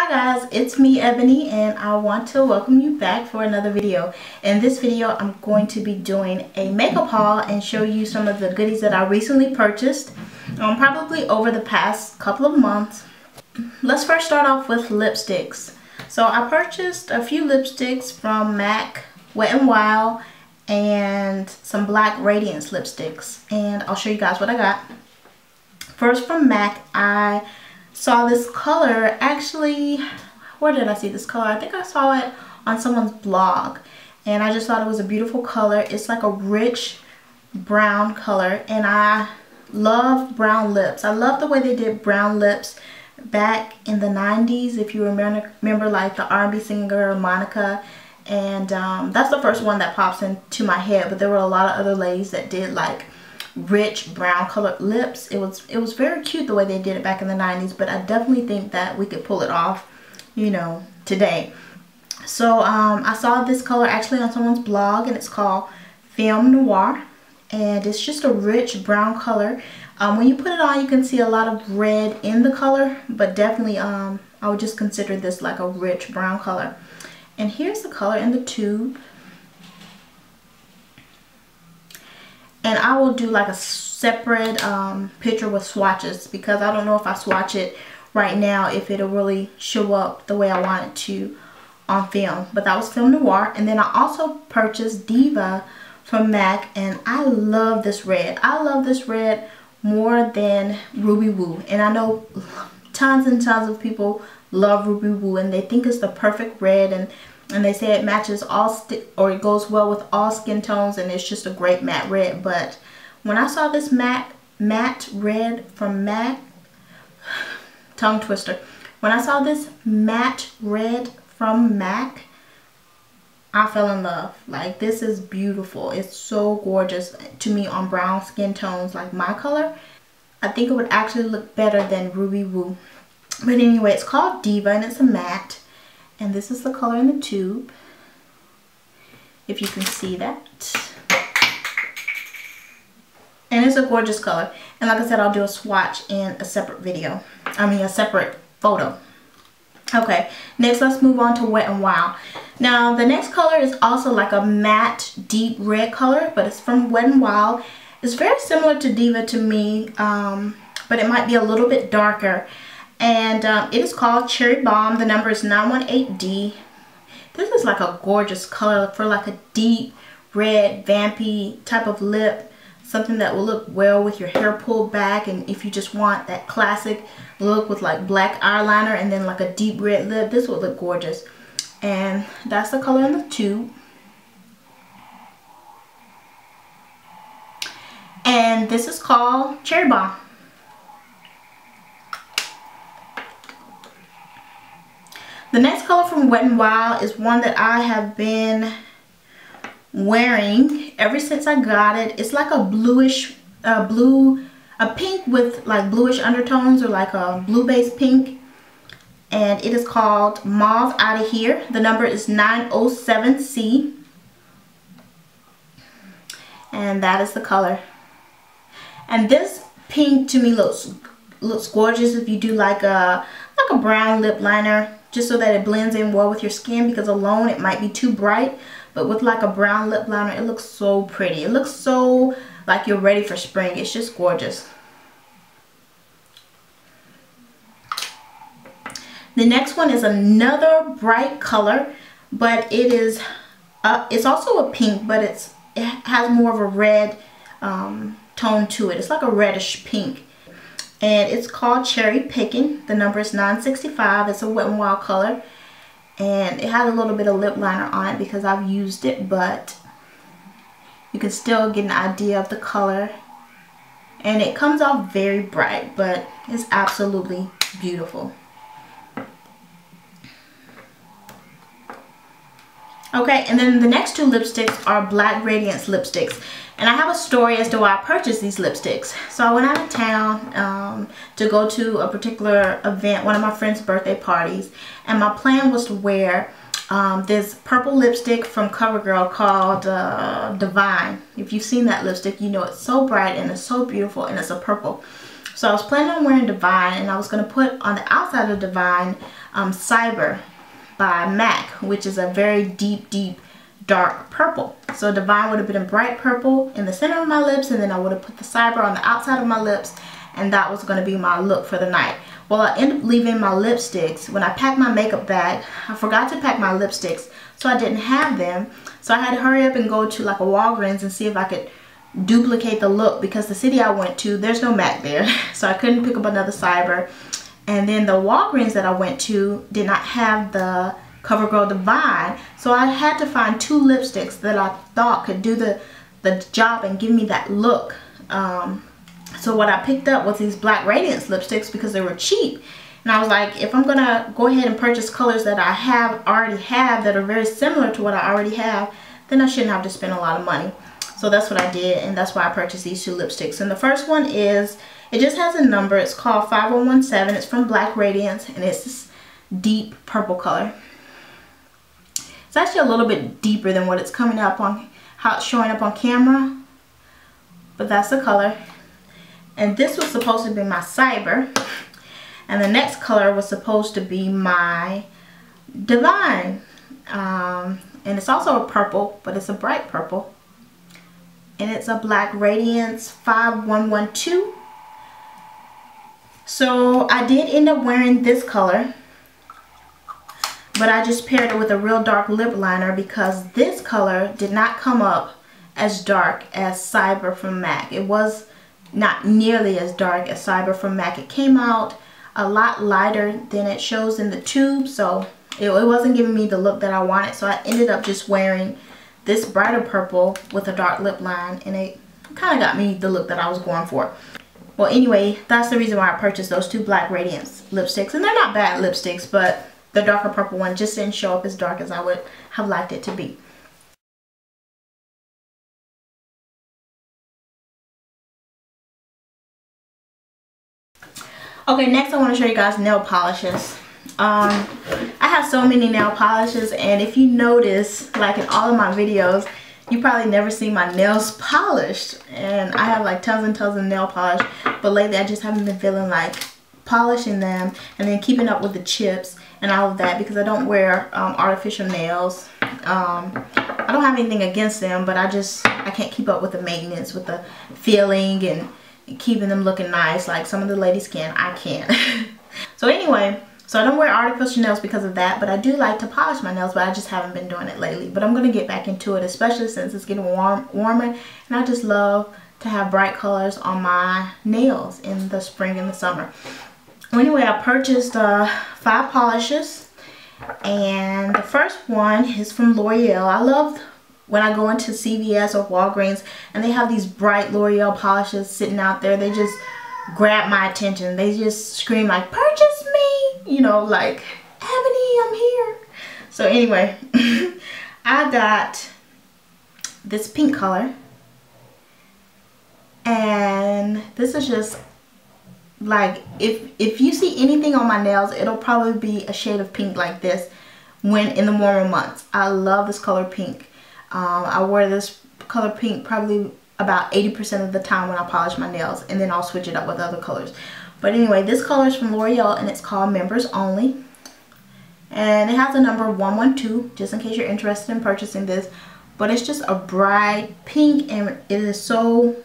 Hi guys, it's me Ebony and I want to welcome you back for another video. In this video I'm going to be doing a makeup haul and show you some of the goodies that I recently purchased probably over the past couple of months. Let's first start off with lipsticks. So I purchased a few lipsticks from MAC, Wet n Wild, and some black Radiance lipsticks, and I'll show you guys what I got. First from MAC, I saw this color. Actually, where did I see this color? I think I saw it on someone's blog and I just thought it was a beautiful color. It's like a rich brown color and I love brown lips. I love the way they did brown lips back in the 90s, if you remember like the R&B singer Monica, and that's the first one that pops into my head, but there were a lot of other ladies that did like rich brown colored lips. It was very cute the way they did it back in the 90s, but I definitely think that we could pull it off, you know, today. So I saw this color actually on someone's blog and it's called Film Noir, and it's just a rich brown color. When you put it on you can see a lot of red in the color, but definitely I would just consider this like a rich brown color. And here's the color in the tube. And I will do like a separate picture with swatches because I don't know if I swatch it right now if it'll really show up the way I want it to on film. But that was Film Noir. And then I also purchased Diva from MAC, and I love this red. I love this red more than Ruby Woo. And I know tons and tons of people love Ruby Woo and they think it's the perfect red, and they say it matches all or it goes well with all skin tones and it's just a great matte red. But when I saw this matte red from MAC, tongue twister, when I saw this matte red from MAC, I fell in love. Like, this is beautiful. It's so gorgeous to me on brown skin tones like my color. I think it would actually look better than Ruby Woo. But anyway, it's called Diva and it's a matte. And this is the color in the tube, if you can see that. And it's a gorgeous color. And like I said, I'll do a swatch in a separate video. A separate photo. Okay, next let's move on to Wet n Wild. Now the next color is also like a matte deep red color, but it's from Wet n Wild. It's very similar to Diva to me, but it might be a little bit darker. And it is called Cherry Bomb. The number is 918D. This is like a gorgeous color for like a deep red vampy type of lip. Something that will look well with your hair pulled back, and if you just want that classic look with like black eyeliner and then like a deep red lip, this would look gorgeous. And that's the color in the tube. And this is called Cherry Bomb. The next color from Wet n Wild is one that I have been wearing ever since I got it. It's like a bluish, a pink with like bluish undertones, or like a blue based pink. And it is called Mauve Outta Here. The number is 907C. And that is the color. And this pink to me looks gorgeous if you do like a brown lip liner, just so that it blends in well with your skin, because alone it might be too bright, but with like a brown lip liner it looks so pretty. It looks so like you're ready for spring. It's just gorgeous. The next one is another bright color, but it is it's also a pink, but it has more of a red tone to it. It's like a reddish pink. And it's called Cherry Pickin'. The number is 965. It's a Wet n Wild color. And it has a little bit of lip liner on it because I've used it, but you can still get an idea of the color. And it comes off very bright, but it's absolutely beautiful. Okay, and then the next two lipsticks are black Radiance lipsticks. And I have a story as to why I purchased these lipsticks. So I went out of town to go to a particular event, one of my friend's birthday parties. And my plan was to wear this purple lipstick from CoverGirl called Divine. If you've seen that lipstick, you know it's so bright and it's so beautiful, and it's a purple. So I was planning on wearing Divine, and I was going to put on the outside of Divine Cyber by MAC, which is a very deep dark purple. So Divine would have been a bright purple in the center of my lips, and then I would have put the Cyber on the outside of my lips, and that was going to be my look for the night. Well, I ended up leaving my lipsticks. When I packed my makeup bag, I forgot to pack my lipsticks, so I didn't have them. So I had to hurry up and go to like a Walgreens and see if I could duplicate the look, because the city I went to, there's no MAC there. So I couldn't pick up another Cyber. And then the Walgreens that I went to did not have the CoverGirl Divine. So I had to find 2 lipsticks that I thought could do the job and give me that look. So what I picked up was these black Radiance lipsticks because they were cheap. And I was like, if I'm going to go ahead and purchase colors that I already have that are very similar to what I already have, then I shouldn't have to spend a lot of money. So that's what I did, and that's why I purchased these 2 lipsticks. And the first one is, it just has a number. It's called 5117. It's from Black Radiance, and it's this deep purple color. It's actually a little bit deeper than what it's coming up on, how it's showing up on camera. But that's the color. And this was supposed to be my Cyber. And the next color was supposed to be my Divine. And it's also a purple, but it's a bright purple. And it's a Black Radiance 5112. So I did end up wearing this color, but I just paired it with a real dark lip liner because this color did not come up as dark as Cyber from MAC. It was not nearly as dark as Cyber from MAC. It came out a lot lighter than it shows in the tube, so it wasn't giving me the look that I wanted. So I ended up just wearing this brighter purple with a dark lip line, and it kind of got me the look that I was going for. Well, anyway, that's the reason why I purchased those 2 Black Radiance lipsticks. And they're not bad lipsticks, but the darker purple one just didn't show up as dark as I would have liked it to be. Okay, next I want to show you guys nail polishes. I have so many nail polishes, and if you notice, like in all of my videos, you probably never see my nails polished. And I have like tons and tons of nail polish, but lately I just haven't been feeling like polishing them and then keeping up with the chips and all of that, because I don't wear artificial nails. I don't have anything against them, but I can't keep up with the maintenance, with the feeling and keeping them looking nice like some of the ladies can. I can't. So anyway, so I don't wear artificial nails because of that, but I do like to polish my nails, but I just haven't been doing it lately. But I'm going to get back into it, especially since it's getting warmer, and I just love to have bright colors on my nails in the spring and the summer. Well, anyway, I purchased 5 polishes, and the first one is from L'Oreal. I love when I go into CVS or Walgreens and they have these bright L'Oreal polishes sitting out there. They just grab my attention. They just scream like, purchase me, you know, like, Ebony, I'm here. So anyway, I got this pink color, and this is just like, if you see anything on my nails, it'll probably be a shade of pink like this when in the warmer months. I love this color pink. I wear this color pink probably about 80% of the time when I polish my nails, and then I'll switch it up with other colors. But anyway, this color is from L'Oreal, and it's called Members Only, and it has a number 112 just in case you're interested in purchasing this. But it's just a bright pink, and it is so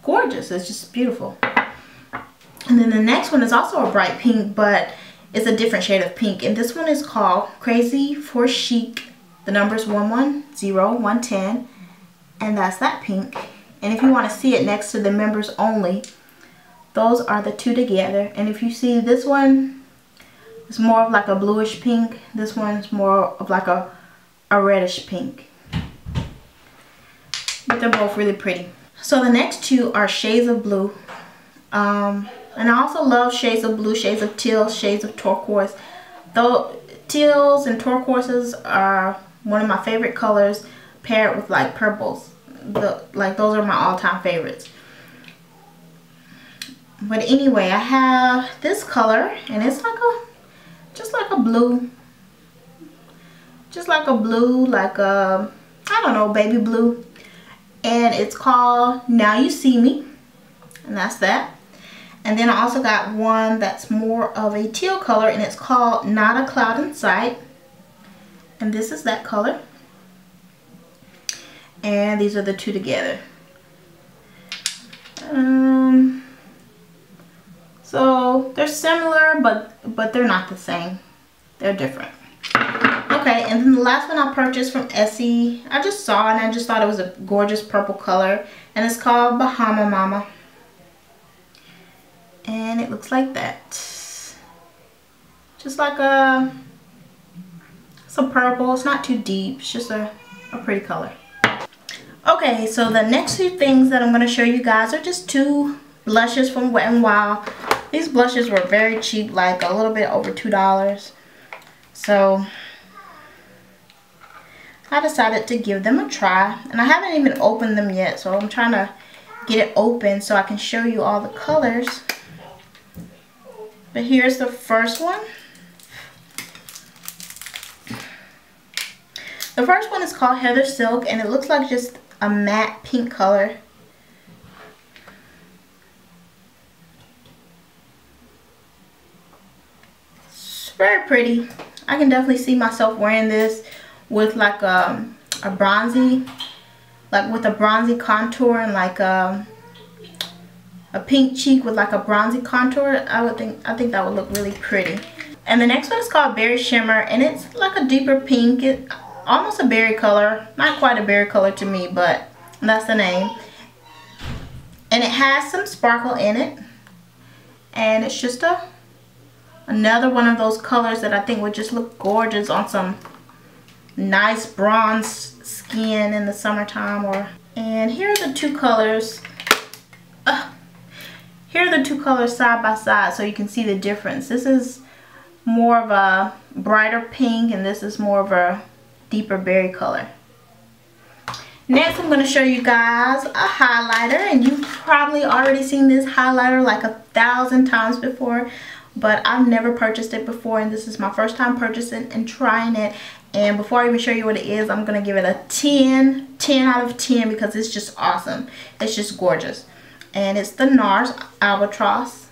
gorgeous. It's just beautiful. And then the next one is also a bright pink, but it's a different shade of pink, and this one is called Crazy for Chic. The number is 110110, and that's that pink. And if you want to see it next to the Members Only, those are the 2 together. And if you see, this one is more of like a bluish pink. This one's more of like a reddish pink. But they're both really pretty. So the next 2 are shades of blue. And I also love shades of blue, shades of teal, shades of turquoise. Though teals and turquoises are one of my favorite colors, paired with like purples. Like those are my all-time favorites. But anyway, I have this color, and it's like just like a blue, like a, I don't know, baby blue, and it's called Now You See Me, and that's that. And then I also got one that's more of a teal color, and it's called Not a Cloud in Sight. And this is that color. And these are the two together. So they're similar, but they're not the same. They're different. Okay, and then the last one I purchased from Essie, I just saw it and I just thought it was a gorgeous purple color. And it's called Bahama Mama. And it looks like that. Just like it's a purple. It's not too deep. It's just a pretty color. Okay, so the next few things that I'm going to show you guys are just two blushes from Wet n Wild. These blushes were very cheap, like a little bit over $2. So I decided to give them a try. And I haven't even opened them yet, so I'm trying to get it open so I can show you all the colors. But here's the first one. The first one is called Heather Silk, and it looks like just a matte pink color. It's very pretty. I can definitely see myself wearing this with like a bronzy, like with a bronzy contour, and like a pink cheek with like a bronzy contour. I think that would look really pretty. And the next one is called Berry Shimmer, and it's like a deeper pink. Almost a berry color, not quite a berry color to me, but that's the name. And it has some sparkle in it, and it's just another one of those colors that I think would just look gorgeous on some nice bronze skin in the summertime. And here are the two colors. Here are the two colors side by side, so you can see the difference. This is more of a brighter pink, and this is more of a deeper berry color. Next, I'm going to show you guys a highlighter, and you've probably already seen this highlighter like 1,000 times before, but I've never purchased it before, and this is my first time purchasing and trying it. And before I even show you what it is, I'm going to give it a 10 out of 10 because it's just awesome. It's just gorgeous. And it's the NARS Albatross.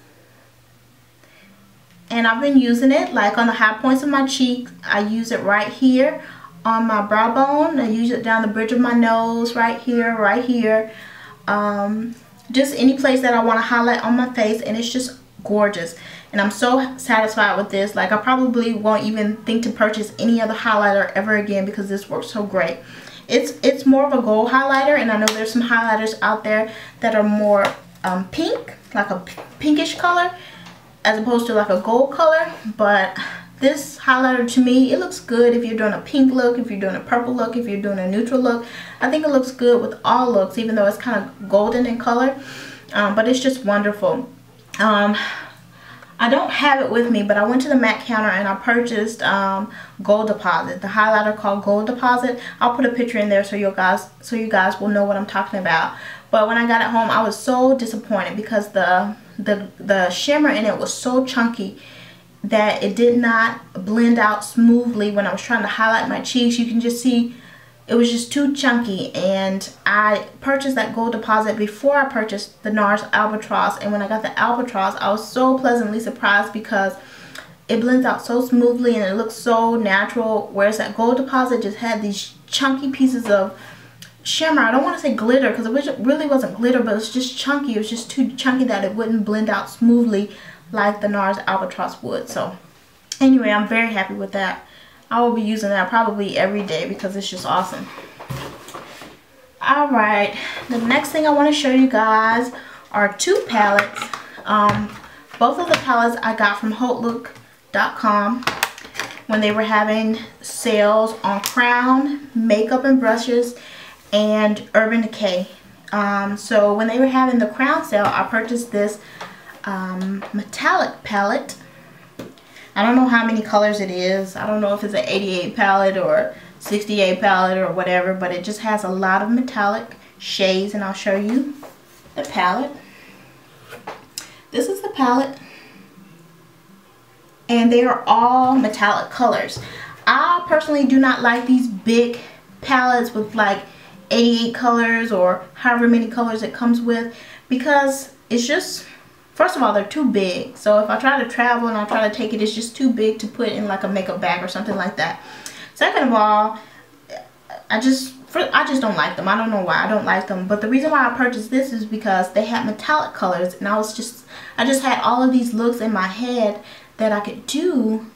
And I've been using it like on the high points of my cheeks. I use it right here on my brow bone. I use it down the bridge of my nose, right here, right here. Just any place that I want to highlight on my face, and it's just gorgeous. And I'm so satisfied with this. Like, I probably won't even think to purchase any other highlighter ever again because this works so great. It's more of a gold highlighter, and I know there's some highlighters out there that are more pink, like a pinkish color, as opposed to like a gold color. But this highlighter, to me, it looks good if you're doing a pink look, if you're doing a purple look, if you're doing a neutral look. I think it looks good with all looks, even though it's kind of golden in color. But it's just wonderful. I don't have it with me, but I went to the MAC counter and I purchased Gold Deposit, the highlighter called Gold Deposit. I'll put a picture in there so you guys will know what I'm talking about. But when I got it home, I was so disappointed because the shimmer in it was so chunky that it did not blend out smoothly when I was trying to highlight my cheeks. You can just see it was just too chunky, and I purchased that Gold Deposit before I purchased the NARS Albatross. And when I got the Albatross, I was so pleasantly surprised because it blends out so smoothly and it looks so natural, whereas that Gold Deposit just had these chunky pieces of shimmer. I don't want to say glitter because it really wasn't glitter, but it's just chunky. It was just too chunky that it wouldn't blend out smoothly like the NARS Albatross would. So anyway, I'm very happy with that. I will be using that probably every day because it's just awesome. Alright, the next thing I want to show you guys are two palettes. Both of the palettes I got from HauteLook.com when they were having sales on Crown, Makeup and Brushes, and Urban Decay. So when they were having the Crown sale, I purchased this metallic palette. I don't know how many colors it is. I don't know if it's an 88 palette or 68 palette or whatever, but it just has a lot of metallic shades, and I'll show you the palette. This is the palette, and they are all metallic colors. I personally do not like these big palettes with like 88 colors or however many colors it comes with, because it's just first of all, they're too big. So if I try to travel and I try to take it, it's just too big to put in like a makeup bag or something like that. Second of all, I just don't like them. I don't know why I don't like them. But the reason why I purchased this is because they had metallic colors. And I just had all of these looks in my head that I could do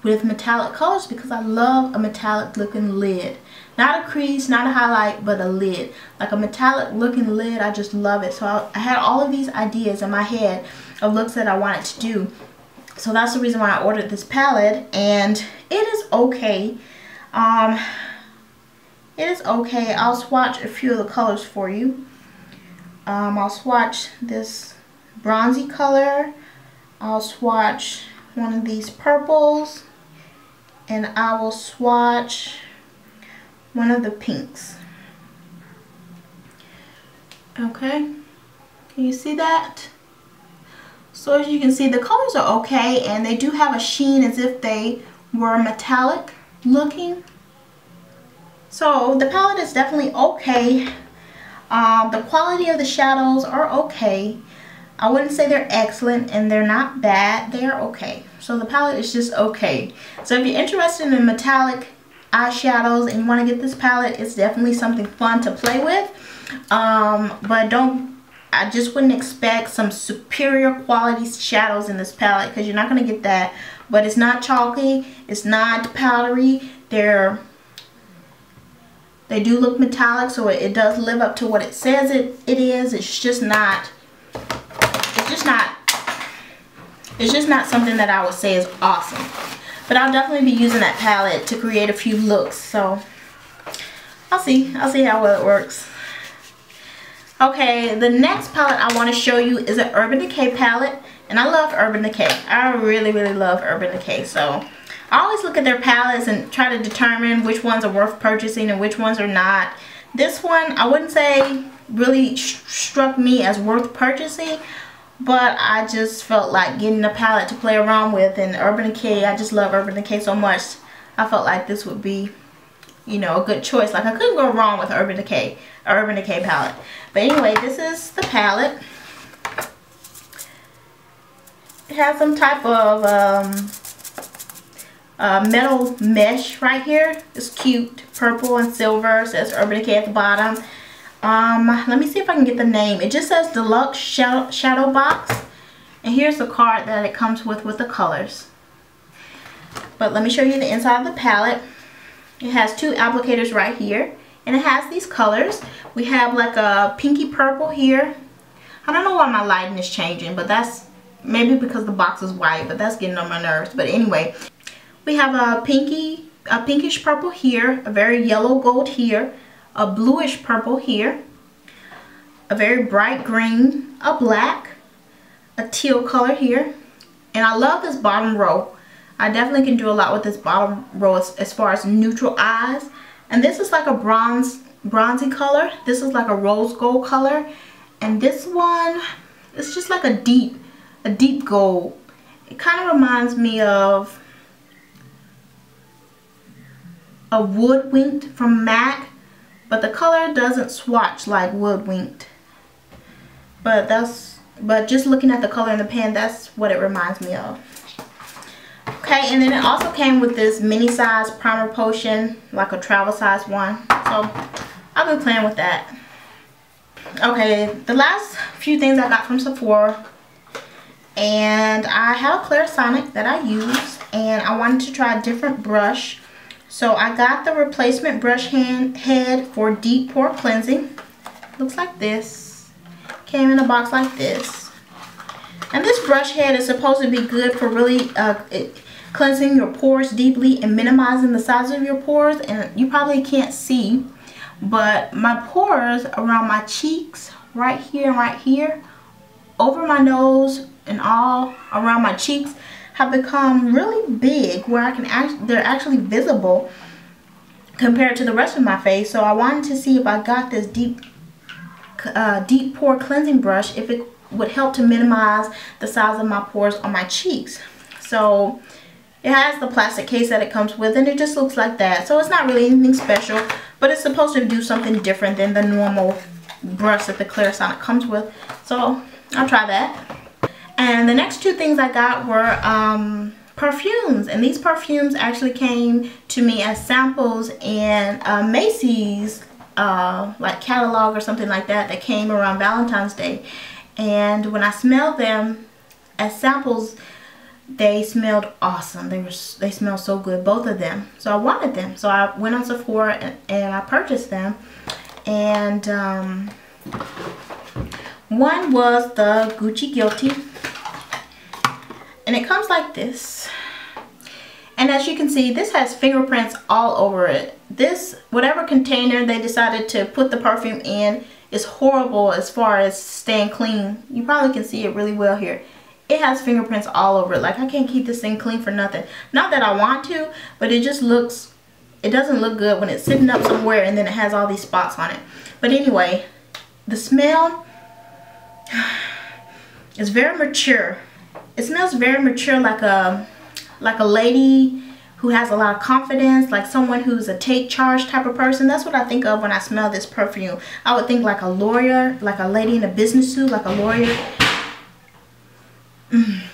with metallic colors because I love a metallic looking lid. Not a crease, not a highlight, but a lid. Like a metallic looking lid, I just love it. So I had all of these ideas in my head of looks that I wanted to do. So that's the reason why I ordered this palette, and it is okay. It is okay. I'll swatch a few of the colors for you. I'll swatch this bronzy color. I'll swatch one of these purples, and I will swatch one of the pinks. Okay, can you see that? So as you can see, the colors are okay, and they do have a sheen as if they were metallic looking. So the palette is definitely okay. The quality of the shadows are okay. I wouldn't say they're excellent, and they're not bad. They're okay. So the palette is just okay. So if you're interested in metallic eyeshadows and you want to get this palette, it's definitely something fun to play with. But I just wouldn't expect some superior quality shadows in this palette, because you're not going to get that. But it's not chalky, it's not powdery. They do look metallic, so it does live up to what it says it is. It's just not something that I would say is awesome. But I'll definitely be using that palette to create a few looks. So I'll see how well it works. Okay, the next palette I want to show you is an Urban Decay palette. And I love Urban Decay. I really, really love Urban Decay. So I always look at their palettes and try to determine which ones are worth purchasing and which ones are not. This one, I wouldn't say really struck me as worth purchasing, but I just felt like getting a palette to play around with. And Urban Decay, I just love Urban Decay so much. I felt like this would be, you know, a good choice. Like I couldn't go wrong with Urban Decay palette. But anyway, this is the palette. It has some type of metal mesh right here. It's cute, purple and silver. It says Urban Decay at the bottom. Let me see if I can get the name. It just says Deluxe Shadow Box, and here's the card that it comes with the colors. But let me show you the inside of the palette. It has two applicators right here, and it has these colors. We have like a pinky purple here. I don't know why my lighting is changing, but that's maybe because the box is white, but that's getting on my nerves. But anyway, we have a pinkish purple here, a very yellow gold here, a bluish purple here, a very bright green, a black, a teal color here. And I love this bottom row. I definitely can do a lot with this bottom row as far as neutral eyes. And this is like a bronzy color. This is like a rose gold color. And this one, it's just like a deep gold. It kind of reminds me of a Wood Winked from MAC, but the color doesn't swatch like Wood Winked. But just looking at the color in the pan, that's what it reminds me of. Okay, and then it also came with this mini size primer potion, like a travel size one. So I've been playing with that. Okay, the last few things I got from Sephora, and I have a Clarasonic that I use, and I wanted to try a different brush. So I got the replacement brush head for deep pore cleansing. Looks like this. Came in a box like this. And this brush head is supposed to be good for really cleansing your pores deeply and minimizing the size of your pores. And you probably can't see, but my pores around my cheeks, right here and right here, over my nose and all around my cheeks, have become really big, where they're actually visible compared to the rest of my face. So I wanted to see if I got this deep pore cleansing brush, if it would help to minimize the size of my pores on my cheeks. So it has the plastic case that it comes with, and it just looks like that. So it's not really anything special, but it's supposed to do something different than the normal brush that the Clarasonic comes with. So I'll try that. And the next two things I got were perfumes, and these perfumes actually came to me as samples in Macy's like catalog or something like that came around Valentine's Day. And when I smelled them as samples, they smelled awesome. They smelled so good, both of them. So I wanted them, so I went on Sephora and I purchased them. And one was the Gucci Guilty, and it comes like this. And as you can see, this has fingerprints all over it. This, whatever container they decided to put the perfume in, is horrible as far as staying clean. You probably can see it really well here. It has fingerprints all over it. Like, I can't keep this thing clean for nothing. Not that I want to, but it just looks, it doesn't look good when it's sitting up somewhere and then it has all these spots on it. But anyway, the smell is very mature. It smells very mature, like a lady who has a lot of confidence, like someone who's a take charge type of person. That's what I think of when I smell this perfume. I would think like a lawyer, like a lady in a business suit, like a lawyer.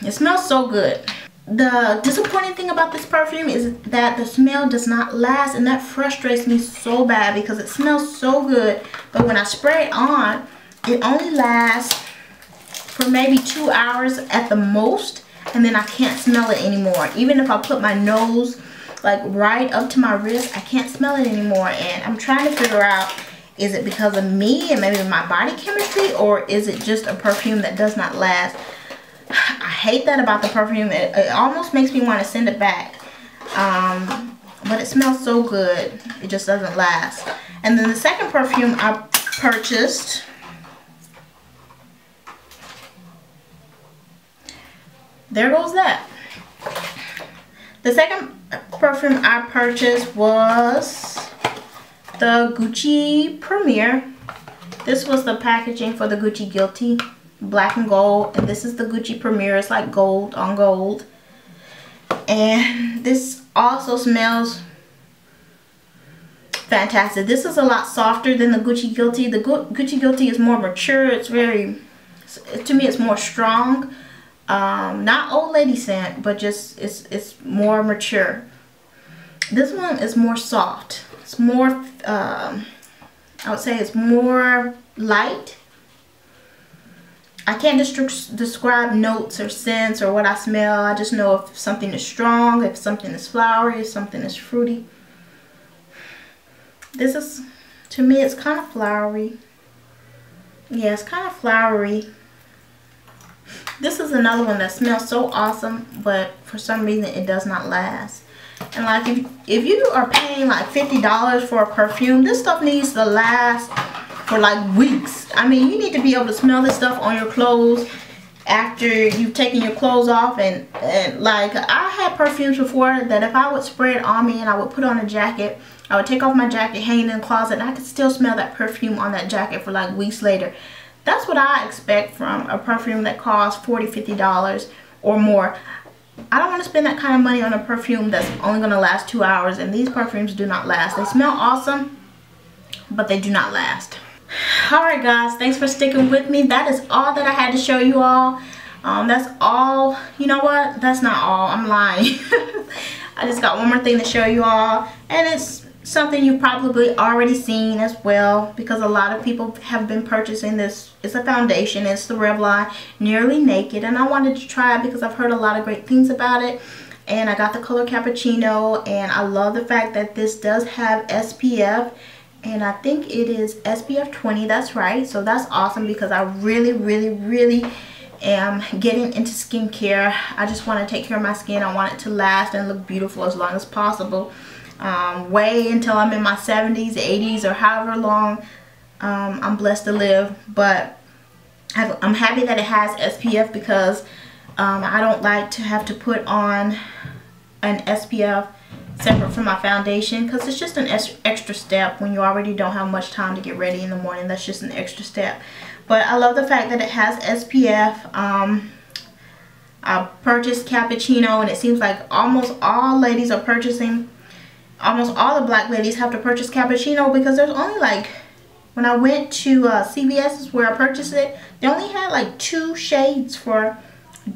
It smells so good. The disappointing thing about this perfume is that the smell does not last, and that frustrates me so bad because it smells so good, but when I spray it on, it only lasts for maybe 2 hours at the most, and then I can't smell it anymore. Even if I put my nose like right up to my wrist, I can't smell it anymore. And I'm trying to figure out, is it because of me and maybe my body chemistry, or is it just a perfume that does not last? I hate that about the perfume. It almost makes me want to send it back. But it smells so good, it just doesn't last. And then the second perfume I purchased, there goes that. The second perfume I purchased was the Gucci Premier. This was the packaging for the Gucci Guilty, black and gold, and this is the Gucci Premier. It's like gold on gold. And this also smells fantastic. This is a lot softer than the Gucci Guilty. The Gucci Guilty is more mature. It's very, to me, it's more strong. Not old lady scent, but just it's more mature. This one is more soft. It's more I would say it's more light. I can't describe notes or scents or what I smell. I just know if something is strong, if something is flowery, if something is fruity. This is, to me, it's kind of flowery. Yeah, it's kind of flowery. This is another one that smells so awesome, but for some reason it does not last. And like if you are paying like $50 for a perfume, this stuff needs to last for like weeks. I mean, you need to be able to smell this stuff on your clothes after you've taken your clothes off. And like, I had perfumes before that if I would spray it on me and I would put on a jacket, I would take off my jacket, hang it in the closet, and I could still smell that perfume on that jacket for like weeks later. That's what I expect from a perfume that costs $40, $50 or more. I don't want to spend that kind of money on a perfume that's only going to last 2 hours, and these perfumes do not last. They smell awesome, but they do not last. Alright guys, thanks for sticking with me. That is all that I had to show you all. That's all. You know what? That's not all. I'm lying. I just got one more thing to show you all, and it's something you've probably already seen as well, because a lot of people have been purchasing this. It's a foundation. It's the Revlon Nearly Naked, and I wanted to try it because I've heard a lot of great things about it. And I got the color Cappucino, and I love the fact that this does have SPF, and I think it is SPF 20. That's right. So that's awesome, because I really am getting into skincare. I just want to take care of my skin. I want it to last and look beautiful as long as possible. Way until I'm in my 70s, 80s, or however long I'm blessed to live. But I'm happy that it has SPF, because I don't like to have to put on an SPF separate from my foundation, because it's just an extra step when you already don't have much time to get ready in the morning. That's just an extra step. But I love the fact that it has SPF. I purchased Cappucino, and it seems like almost all ladies are purchasing, almost all the black ladies have to purchase Cappucino, because there's only like, when I went to CVS is where I purchased it, they only had like 2 shades for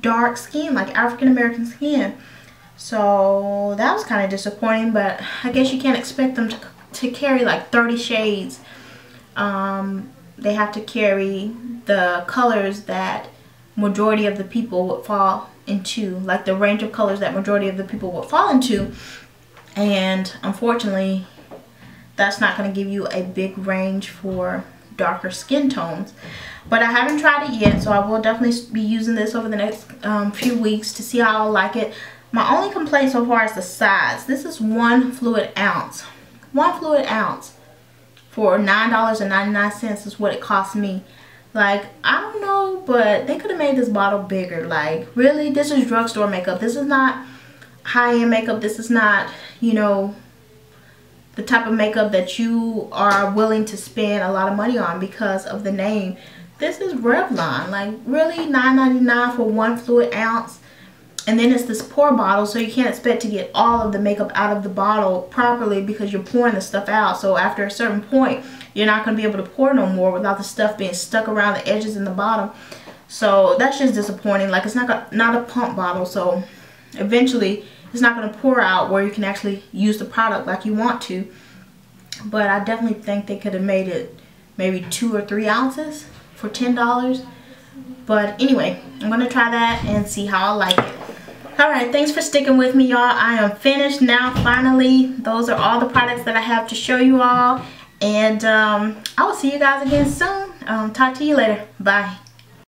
dark skin, like African American skin. So that was kind of disappointing, but I guess you can't expect them to carry like 30 shades. They have to carry the colors that majority of the people would fall into, like the range of colors that majority of the people would fall into. And unfortunately, that's not going to give you a big range for darker skin tones. But I haven't tried it yet, so I will definitely be using this over the next few weeks to see how I like it. My only complaint so far is the size. This is 1 fluid ounce. 1 fluid ounce for $9.99 is what it cost me. Like, I don't know, but they could have made this bottle bigger. Like, really, this is drugstore makeup. This is not high-end makeup. This is not, you know, the type of makeup that you are willing to spend a lot of money on because of the name. This is Revlon. Like, really, $9.99 for 1 fluid ounce. And then it's this pour bottle, so you can't expect to get all of the makeup out of the bottle properly because you're pouring the stuff out. So after a certain point, you're not going to be able to pour no more without the stuff being stuck around the edges and the bottom. So that's just disappointing. Like, it's not a pump bottle, so eventually it's not going to pour out where you can actually use the product like you want to. But I definitely think they could have made it maybe 2 or 3 ounces for $10. But anyway, I'm going to try that and see how I like it. Alright, thanks for sticking with me, y'all. I am finished now, finally. Those are all the products that I have to show you all. And I will see you guys again soon. Talk to you later. Bye.